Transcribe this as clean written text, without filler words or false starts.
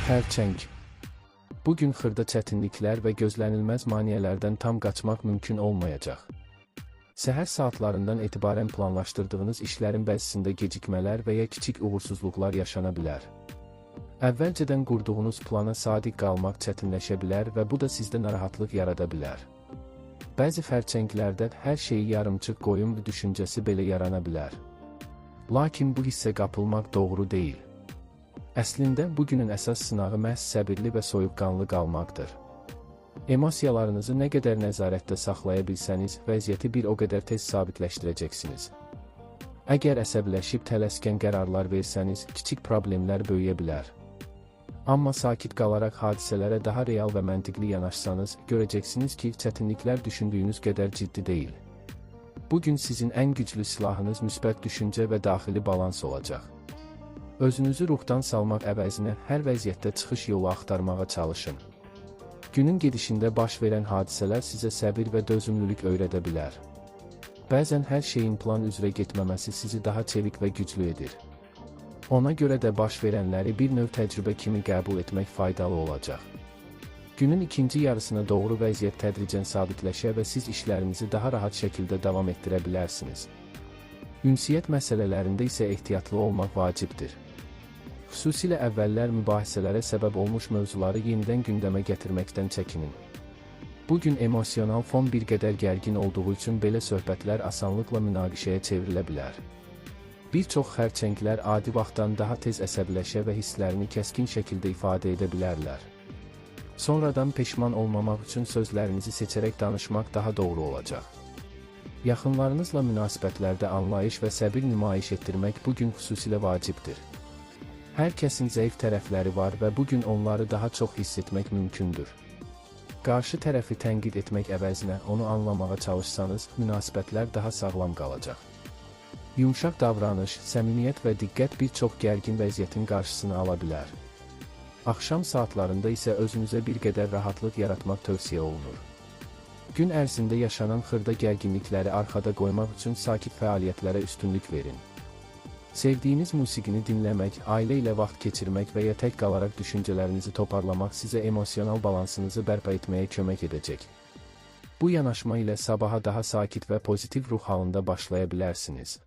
Xərçəng. Bugün xırda çətinliklər və gözlənilməz maneələrdən tam qaçmaq mümkün olmayacaq. Səhər saatlarından etibarən planlaşdırdığınız işlərin bəzisində gecikmələr və ya kiçik uğursuzluqlar yaşana bilər. Əvvəlcədən qurduğunuz plana sadiq qalmaq çətinləşə bilər və bu da sizdə narahatlıq yarada bilər. Bəzi xərçənglərdə hər şeyi yarımçıq qoyun düşüncəsi belə yarana bilər. Lakin bu hissə qapılmaq doğru deyil. Əslində, bugünün əsas sınağı məhz səbirli və soyuqqanlı qalmaqdır. Emosiyalarınızı nə qədər nəzarətdə saxlaya bilsəniz, vəziyyəti bir o qədər tez sabitləşdirəcəksiniz. Əgər əsəbləşib tələskən qərarlar versəniz, kiçik problemlər böyüyə bilər. Amma sakit qalaraq hadisələrə daha real və məntiqli yanaşsanız, görəcəksiniz ki, çətinliklər düşündüyünüz qədər ciddi deyil. Bugün sizin ən güclü silahınız müsbət düşüncə və daxili balans olacaq. Özünüzü ruhdan salmaq əvəzinə hər vəziyyətdə çıxış yolu axtarmağa çalışın. Günün gedişində baş verən hadisələr sizə səbir və dözümlülük öyrədə bilər. Bəzən hər şeyin plan üzrə getməməsi sizi daha çevik və güclü edir. Ona görə də baş verənləri bir növ təcrübə kimi qəbul etmək faydalı olacaq. Günün ikinci yarısına doğru vəziyyət tədricən sabitləşə və siz işlərinizi daha rahat şəkildə davam etdirə bilərsiniz. Ünsiyyət məsələlərində isə ehtiyatlı olmaq vacibdir. Xüsusilə əvvəllər mübahisələrə səbəb olmuş mövzuları yenidən gündəmə gətirməkdən çəkinin. Bugün emosional fon bir qədər gərgin olduğu üçün belə söhbətlər asanlıqla münaqişəyə çevrilə bilər. Bir çox xərçənglər adi vaxtdan daha tez əsəbləşə və hisslərini kəskin şəkildə ifadə edə bilərlər. Sonradan peşman olmamaq üçün sözlərinizi seçərək danışmaq daha doğru olacaq. Yaxınlarınızla münasibətlərdə anlayış və səbir nümayiş etdirmək bugün xüsusilə vacibdir. Hər kəsin zəif tərəfləri var və bugün onları daha çox hiss etmək mümkündür. Qarşı tərəfi tənqid etmək əvəzinə onu anlamağa çalışsanız, münasibətlər daha sağlam qalacaq. Yumşaq davranış, səmimiyyət və diqqət bir çox gərgin vəziyyətin qarşısını ala bilər. Axşam saatlarında isə özünüzə bir qədər rahatlıq yaratmaq tövsiyə olunur. Gün ərzində yaşanan xırda gərginlikləri arxada qoymaq üçün sakit fəaliyyətlərə üstünlük verin. Sevdiyiniz musiqini dinləmək, ailə ilə vaxt keçirmək və ya tək qalaraq düşüncələrinizi toparlamaq sizə emosional balansınızı bərpa etməyə kömək edəcək. Bu yanaşma ilə sabaha daha sakit və pozitiv ruh halında başlaya bilərsiniz.